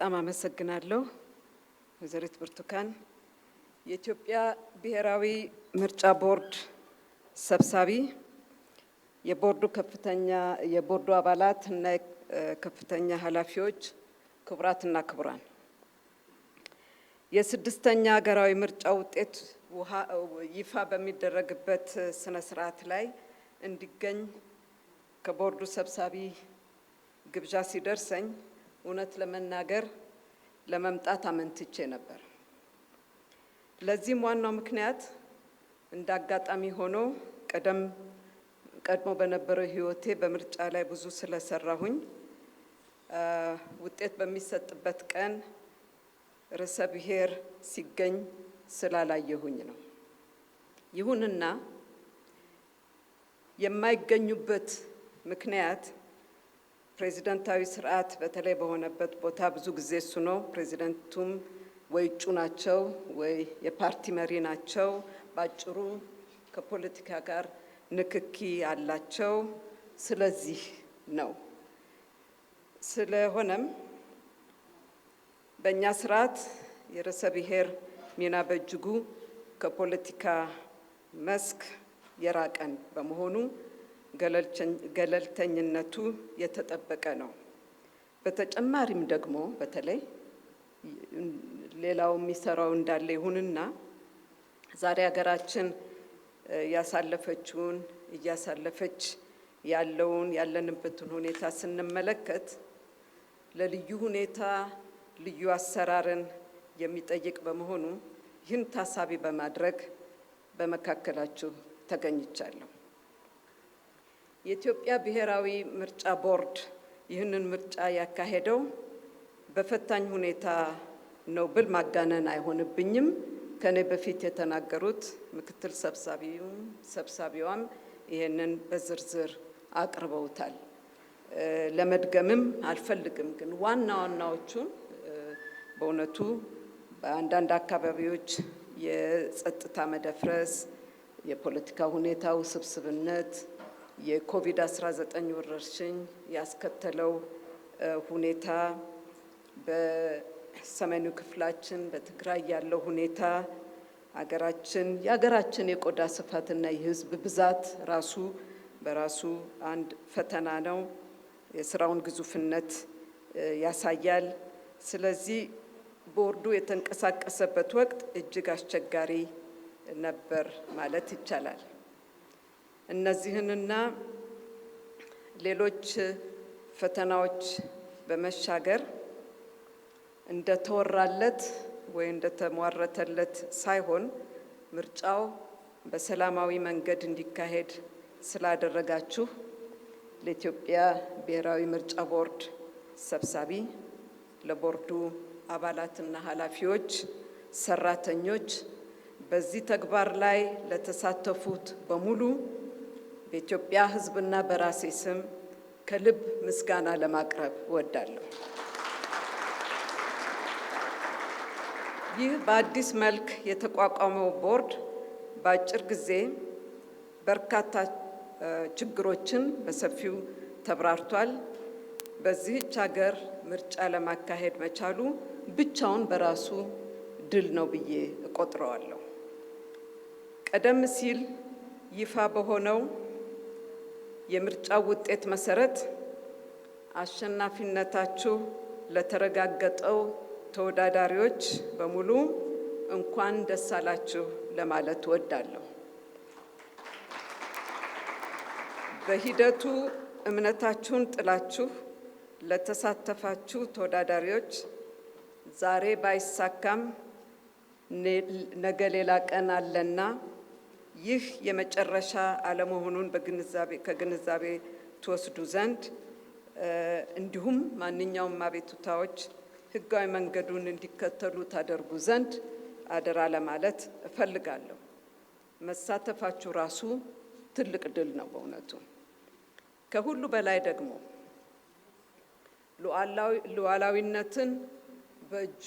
በጣም አመሰግናለሁ ወይዘሪት ብርቱካን። የኢትዮጵያ ብሔራዊ ምርጫ ቦርድ ሰብሳቢ፣ የቦርዱ አባላት እና ከፍተኛ ኃላፊዎች፣ ክቡራትና ክቡራን፣ የስድስተኛ ሀገራዊ ምርጫ ውጤት ይፋ በሚደረግበት ስነ ስርዓት ላይ እንዲገኝ ከቦርዱ ሰብሳቢ ግብዣ ሲደርሰኝ እውነት ለመናገር ለመምጣት አመንትቼ ነበር። ለዚህም ዋናው ምክንያት እንዳጋጣሚ ሆኖ ቀድሞ በነበረው ህይወቴ በምርጫ ላይ ብዙ ስለሰራሁኝ ውጤት በሚሰጥበት ቀን ርዕሰ ብሔር ሲገኝ ስላላየሁኝ ነው። ይሁንና የማይገኙበት ምክንያት ፕሬዚዳንታዊ ስርዓት በተለይ በሆነበት ቦታ ብዙ ጊዜ እሱ ነው። ፕሬዚዳንቱም ወይ እጩ ናቸው ወይ የፓርቲ መሪ ናቸው። ባጭሩ ከፖለቲካ ጋር ንክኪ አላቸው። ስለዚህ ነው። ስለሆነም በእኛ ስርዓት የርዕሰ ብሔር ሚና በእጅጉ ከፖለቲካ መስክ የራቀን በመሆኑ ገለልተኝነቱ የተጠበቀ ነው። በተጨማሪም ደግሞ በተለይ ሌላው የሚሰራው እንዳለ ይሁንና ዛሬ ሀገራችን ያሳለፈችውን እያሳለፈች ያለንበትን ሁኔታ ስንመለከት ለልዩ ሁኔታ ልዩ አሰራርን የሚጠይቅ በመሆኑ ይህን ታሳቢ በማድረግ በመካከላችሁ ተገኝቻለሁ። የኢትዮጵያ ብሔራዊ ምርጫ ቦርድ ይህንን ምርጫ ያካሄደው በፈታኝ ሁኔታ ነው ብል ማጋነን አይሆንብኝም። ከኔ በፊት የተናገሩት ምክትል ሰብሳቢዋም ይሄንን በዝርዝር አቅርበውታል። ለመድገምም አልፈልግም። ግን ዋናዎቹን በእውነቱ በአንዳንድ አካባቢዎች የጸጥታ መደፍረስ፣ የፖለቲካ ሁኔታ ውስብስብነት፣ የኮቪድ-19 ወረርሽኝ ያስከተለው ሁኔታ፣ በሰሜኑ ክፍላችን በትግራይ ያለው ሁኔታ፣ የሀገራችን የቆዳ ስፋትና የሕዝብ ብዛት በራሱ አንድ ፈተና ነው። የስራውን ግዙፍነት ያሳያል። ስለዚህ ቦርዱ የተንቀሳቀሰበት ወቅት እጅግ አስቸጋሪ ነበር ማለት ይቻላል። እነዚህንና ሌሎች ፈተናዎች በመሻገር እንደተወራለት ወይ እንደተሟረተለት ሳይሆን ምርጫው በሰላማዊ መንገድ እንዲካሄድ ስላደረጋችሁ ለኢትዮጵያ ብሔራዊ ምርጫ ቦርድ ሰብሳቢ፣ ለቦርዱ አባላትና ኃላፊዎች፣ ሰራተኞች፣ በዚህ ተግባር ላይ ለተሳተፉት በሙሉ በኢትዮጵያ ሕዝብና በራሴ ስም ከልብ ምስጋና ለማቅረብ እወዳለሁ። ይህ በአዲስ መልክ የተቋቋመው ቦርድ በአጭር ጊዜ በርካታ ችግሮችን በሰፊው ተብራርቷል። በዚህች ሀገር ምርጫ ለማካሄድ መቻሉ ብቻውን በራሱ ድል ነው ብዬ እቆጥረዋለሁ። ቀደም ሲል ይፋ በሆነው የምርጫው ውጤት መሰረት አሸናፊነታችሁ ለተረጋገጠው ተወዳዳሪዎች በሙሉ እንኳን ደስ አላችሁ ለማለት እወዳለሁ። በሂደቱ እምነታችሁን ጥላችሁ ለተሳተፋችሁ ተወዳዳሪዎች ዛሬ ባይሳካም ነገ ሌላ ቀን አለና ይህ የመጨረሻ አለመሆኑን ከግንዛቤ ትወስዱ ዘንድ እንዲሁም ማንኛውም አቤቱታዎች ሕጋዊ መንገዱን እንዲከተሉ ታደርጉ ዘንድ አደራ ለማለት እፈልጋለሁ። መሳተፋችሁ ራሱ ትልቅ ድል ነው በእውነቱ። ከሁሉ በላይ ደግሞ ሉዓላዊነትን በእጁ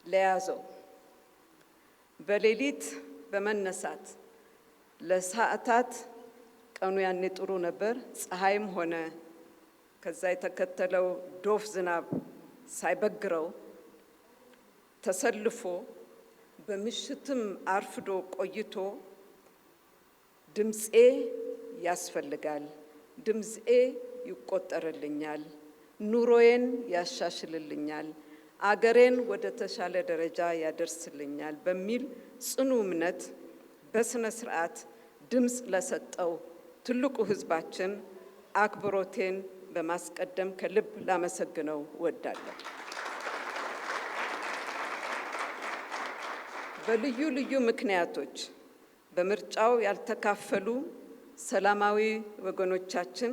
ለያዘው በሌሊት በመነሳት ለሰዓታት ቀኑ ያኔ ጥሩ ነበር፣ ፀሐይም ሆነ ከዛ የተከተለው ዶፍ ዝናብ ሳይበግረው ተሰልፎ በምሽትም አርፍዶ ቆይቶ ድምፄ ያስፈልጋል፣ ድምፄ ይቆጠርልኛል፣ ኑሮዬን ያሻሽልልኛል፣ አገሬን ወደ ተሻለ ደረጃ ያደርስልኛል በሚል ጽኑ እምነት በስነ ስርዓት ድምፅ ለሰጠው ትልቁ ህዝባችን አክብሮቴን በማስቀደም ከልብ ላመሰግነው እወዳለሁ። በልዩ ልዩ ምክንያቶች በምርጫው ያልተካፈሉ ሰላማዊ ወገኖቻችን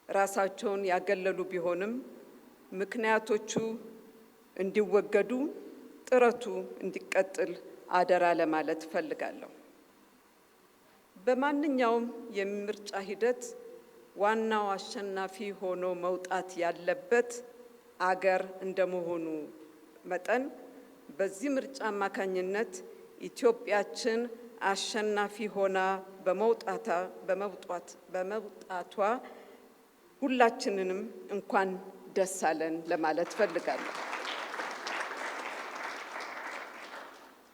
ራሳቸውን ያገለሉ ቢሆንም ምክንያቶቹ እንዲወገዱ ጥረቱ እንዲቀጥል አደራ ለማለት እፈልጋለሁ። በማንኛውም የምርጫ ሂደት ዋናው አሸናፊ ሆኖ መውጣት ያለበት አገር እንደመሆኑ መጠን በዚህ ምርጫ አማካኝነት ኢትዮጵያችን አሸናፊ ሆና በመውጣቷ ሁላችንንም እንኳን ደስ አለን ለማለት እፈልጋለሁ።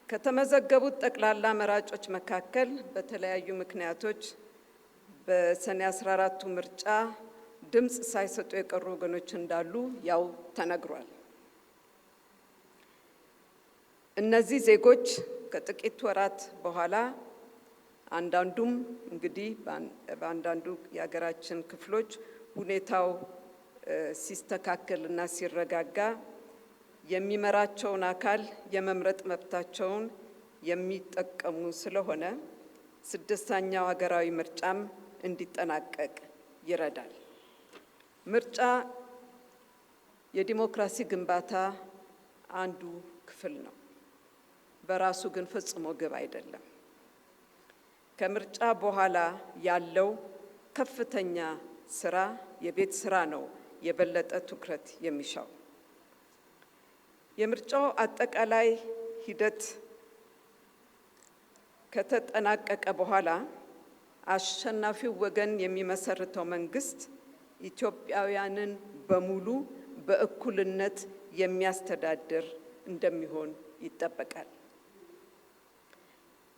ከተመዘገቡት ጠቅላላ መራጮች መካከል በተለያዩ ምክንያቶች በሰኔ 14ቱ ምርጫ ድምፅ ሳይሰጡ የቀሩ ወገኖች እንዳሉ ያው ተነግሯል። እነዚህ ዜጎች ከጥቂት ወራት በኋላ አንዳንዱም እንግዲህ በአንዳንዱ የሀገራችን ክፍሎች ሁኔታው ሲስተካከልና ሲረጋጋ የሚመራቸውን አካል የመምረጥ መብታቸውን የሚጠቀሙ ስለሆነ ስድስተኛው ሀገራዊ ምርጫም እንዲጠናቀቅ ይረዳል። ምርጫ የዲሞክራሲ ግንባታ አንዱ ክፍል ነው። በራሱ ግን ፈጽሞ ግብ አይደለም። ከምርጫ በኋላ ያለው ከፍተኛ ስራ የቤት ስራ ነው የበለጠ ትኩረት የሚሻው። የምርጫው አጠቃላይ ሂደት ከተጠናቀቀ በኋላ አሸናፊው ወገን የሚመሰርተው መንግስት ኢትዮጵያውያንን በሙሉ በእኩልነት የሚያስተዳድር እንደሚሆን ይጠበቃል።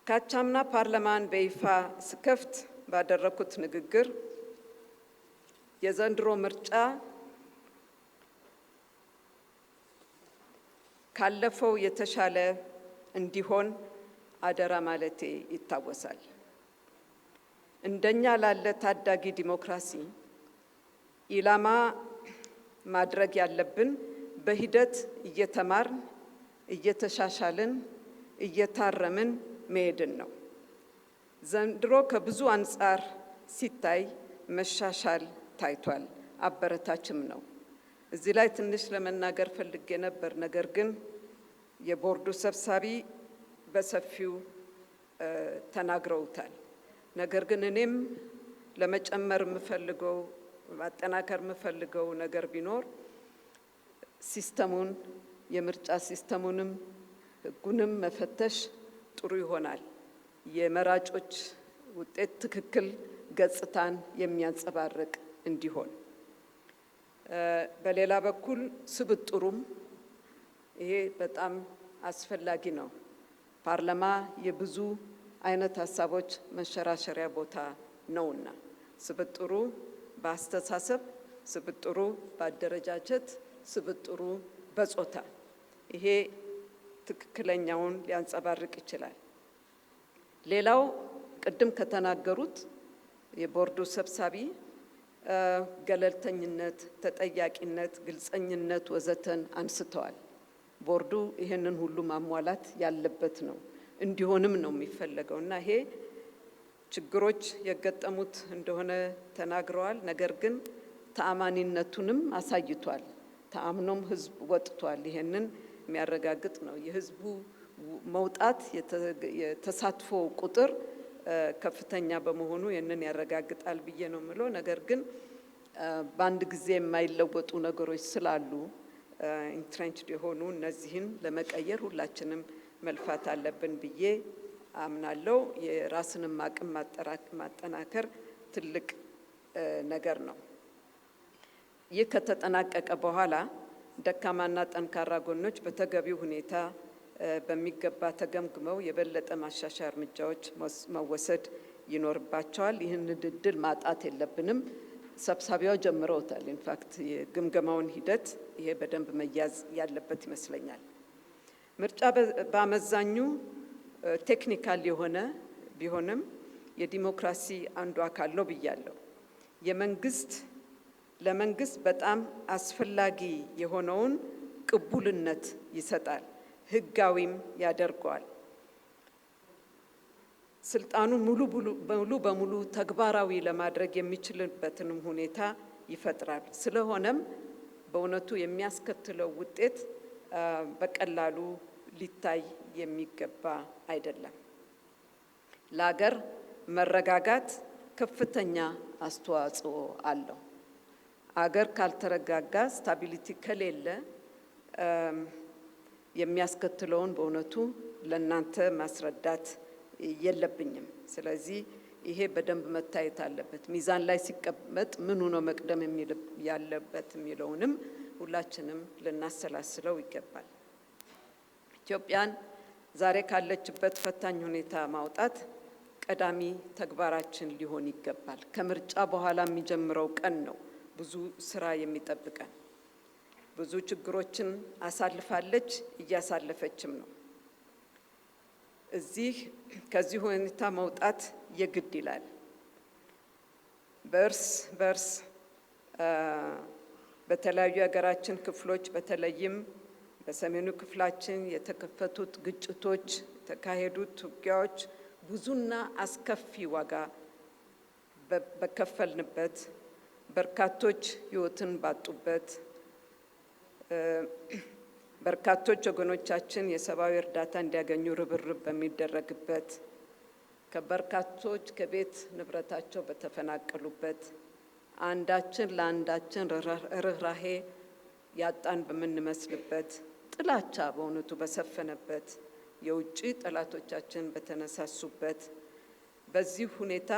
ካቻምና ፓርላማን በይፋ ስከፍት ባደረኩት ንግግር የዘንድሮ ምርጫ ካለፈው የተሻለ እንዲሆን አደራ ማለቴ ይታወሳል። እንደኛ ላለ ታዳጊ ዲሞክራሲ ኢላማ ማድረግ ያለብን በሂደት እየተማርን እየተሻሻልን እየታረምን መሄድን ነው። ዘንድሮ ከብዙ አንጻር ሲታይ መሻሻል ታይቷል፣ አበረታችም ነው። እዚህ ላይ ትንሽ ለመናገር ፈልጌ ነበር፣ ነገር ግን የቦርዱ ሰብሳቢ በሰፊው ተናግረውታል። ነገር ግን እኔም ለመጨመር የምፈልገው ማጠናከር የምፈልገው ነገር ቢኖር ሲስተሙን የምርጫ ሲስተሙንም ሕጉንም መፈተሽ ጥሩ ይሆናል። የመራጮች ውጤት ትክክል ገጽታን የሚያንጸባርቅ እንዲሆን፣ በሌላ በኩል ስብጥሩም ይሄ በጣም አስፈላጊ ነው። ፓርላማ የብዙ አይነት ሀሳቦች መሸራሸሪያ ቦታ ነውና ስብጥሩ በአስተሳሰብ፣ ስብጥሩ በአደረጃጀት፣ ስብጥሩ በጾታ ይሄ ትክክለኛውን ሊያንጸባርቅ ይችላል። ሌላው ቅድም ከተናገሩት የቦርዱ ሰብሳቢ ገለልተኝነት፣ ተጠያቂነት፣ ግልጸኝነት ወዘተን አንስተዋል። ቦርዱ ይህንን ሁሉ ማሟላት ያለበት ነው፣ እንዲሆንም ነው የሚፈለገው እና ይሄ ችግሮች የገጠሙት እንደሆነ ተናግረዋል። ነገር ግን ተአማኒነቱንም አሳይቷል። ተአምኖም ህዝብ ወጥቷል። ይሄንን የሚያረጋግጥ ነው። የህዝቡ መውጣት የተሳትፎ ቁጥር ከፍተኛ በመሆኑ ይህንን ያረጋግጣል ብዬ ነው የምለው። ነገር ግን በአንድ ጊዜ የማይለወጡ ነገሮች ስላሉ ኢንትሬንችድ የሆኑ እነዚህን ለመቀየር ሁላችንም መልፋት አለብን ብዬ አምናለሁ። የራስንም አቅም ማጠናከር ትልቅ ነገር ነው። ይህ ከተጠናቀቀ በኋላ ደካማና ጠንካራ ጎኖች በተገቢው ሁኔታ በሚገባ ተገምግመው የበለጠ ማሻሻያ እርምጃዎች መወሰድ ይኖርባቸዋል። ይህን እድል ማጣት የለብንም። ሰብሳቢዋ ጀምረውታል። ኢንፋክት የግምገማውን ሂደት ይሄ በደንብ መያዝ ያለበት ይመስለኛል። ምርጫ በአመዛኙ ቴክኒካል የሆነ ቢሆንም የዲሞክራሲ አንዱ አካል ነው ብያለሁ። ለመንግስት በጣም አስፈላጊ የሆነውን ቅቡልነት ይሰጣል፣ ህጋዊም ያደርገዋል። ስልጣኑ ሙሉ በሙሉ ተግባራዊ ለማድረግ የሚችልበትንም ሁኔታ ይፈጥራል። ስለሆነም በእውነቱ የሚያስከትለው ውጤት በቀላሉ ሊታይ የሚገባ አይደለም። ለሀገር መረጋጋት ከፍተኛ አስተዋጽኦ አለው። አገር ካልተረጋጋ፣ ስታቢሊቲ ከሌለ የሚያስከትለውን በእውነቱ ለእናንተ ማስረዳት የለብኝም። ስለዚህ ይሄ በደንብ መታየት አለበት። ሚዛን ላይ ሲቀመጥ ምኑ ነው መቅደም ያለበት የሚለውንም ሁላችንም ልናሰላስለው ይገባል። ኢትዮጵያን ዛሬ ካለችበት ፈታኝ ሁኔታ ማውጣት ቀዳሚ ተግባራችን ሊሆን ይገባል። ከምርጫ በኋላ የሚጀምረው ቀን ነው ብዙ ስራ የሚጠብቀን። ብዙ ችግሮችን አሳልፋለች፣ እያሳለፈችም ነው። ከዚህ ሁኔታ መውጣት የግድ ይላል። በእርስ በተለያዩ የሀገራችን ክፍሎች በተለይም በሰሜኑ ክፍላችን የተከፈቱት ግጭቶች፣ የተካሄዱት ውጊያዎች ብዙና አስከፊ ዋጋ በከፈልንበት፣ በርካቶች ሕይወትን ባጡበት፣ በርካቶች ወገኖቻችን የሰብአዊ እርዳታ እንዲያገኙ ርብርብ በሚደረግበት፣ ከበርካቶች ከቤት ንብረታቸው በተፈናቀሉበት፣ አንዳችን ለአንዳችን ርኅራሄ ያጣን በምንመስልበት፣ ጥላቻ በእውነቱ በሰፈነበት፣ የውጭ ጠላቶቻችን በተነሳሱበት በዚህ ሁኔታ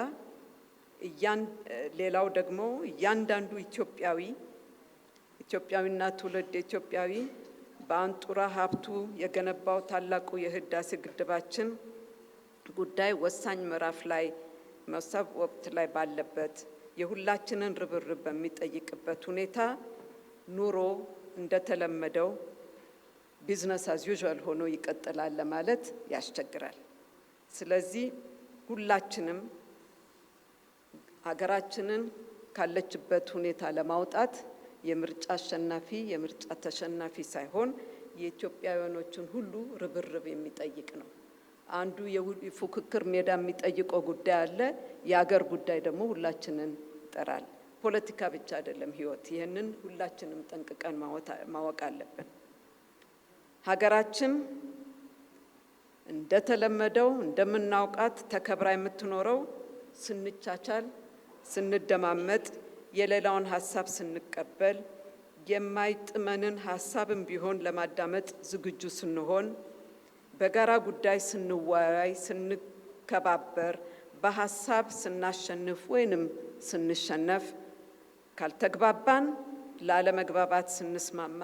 ሌላው ደግሞ እያንዳንዱ ኢትዮጵያዊና ትውልድ ኢትዮጵያዊ በአንጡራ ሀብቱ የገነባው ታላቁ የህዳሴ ግድባችን ጉዳይ ወሳኝ ምዕራፍ ላይ መሰብ ወቅት ላይ ባለበት የሁላችንን ርብርብ በሚጠይቅበት ሁኔታ ኑሮ እንደተለመደው ቢዝነስ አዝ ዩዥዋል ሆኖ ይቀጥላል ለማለት ያስቸግራል። ስለዚህ ሁላችንም ሀገራችንን ካለችበት ሁኔታ ለማውጣት የምርጫ አሸናፊ የምርጫ ተሸናፊ ሳይሆን የኢትዮጵያውያኖችን ሁሉ ርብርብ የሚጠይቅ ነው። አንዱ የፉክክር ሜዳ የሚጠይቀው ጉዳይ አለ። የሀገር ጉዳይ ደግሞ ሁላችንን ይጠራል። ፖለቲካ ብቻ አይደለም ህይወት። ይህንን ሁላችንም ጠንቅቀን ማወቅ አለብን። ሀገራችን እንደተለመደው እንደምናውቃት ተከብራ የምትኖረው ስንቻቻል፣ ስንደማመጥ፣ የሌላውን ሀሳብ ስንቀበል፣ የማይጥመንን ሀሳብም ቢሆን ለማዳመጥ ዝግጁ ስንሆን፣ በጋራ ጉዳይ ስንወያይ፣ ስንከባበር፣ በሀሳብ ስናሸንፍ ወይንም ስንሸነፍ፣ ካልተግባባን ላለመግባባት ስንስማማ፣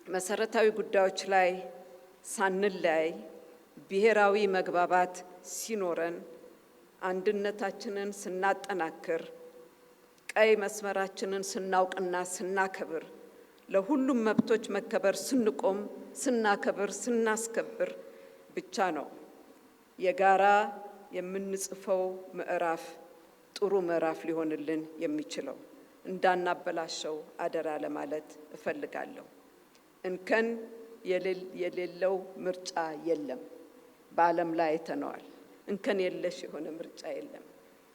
መሰረታዊ ጉዳዮች ላይ ሳንለያይ ብሔራዊ መግባባት ሲኖረን፣ አንድነታችንን ስናጠናክር፣ ቀይ መስመራችንን ስናውቅና ስናከብር፣ ለሁሉም መብቶች መከበር ስንቆም፣ ስናከብር፣ ስናስከብር ብቻ ነው የጋራ የምንጽፈው ምዕራፍ ጥሩ ምዕራፍ ሊሆንልን የሚችለው። እንዳናበላሸው አደራ ለማለት እፈልጋለሁ። እንከን የሌለው ምርጫ የለም። በዓለም ላይ አይተነዋል። እንከን የለሽ የሆነ ምርጫ የለም።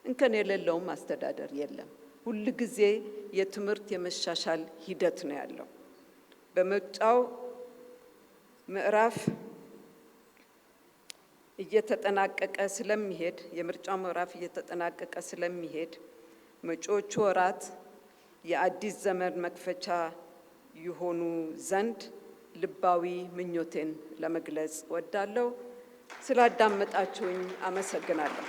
እንከን የሌለውም አስተዳደር የለም። ሁል ጊዜ የትምህርት የመሻሻል ሂደት ነው ያለው። በምርጫው ምዕራፍ እየተጠናቀቀ ስለሚሄድ የምርጫው ምዕራፍ እየተጠናቀቀ ስለሚሄድ መጪዎቹ ወራት የአዲስ ዘመን መክፈቻ ይሆኑ ዘንድ ልባዊ ምኞቴን ለመግለጽ እወዳለሁ። ስላዳመጣችሁኝ አመሰግናለሁ።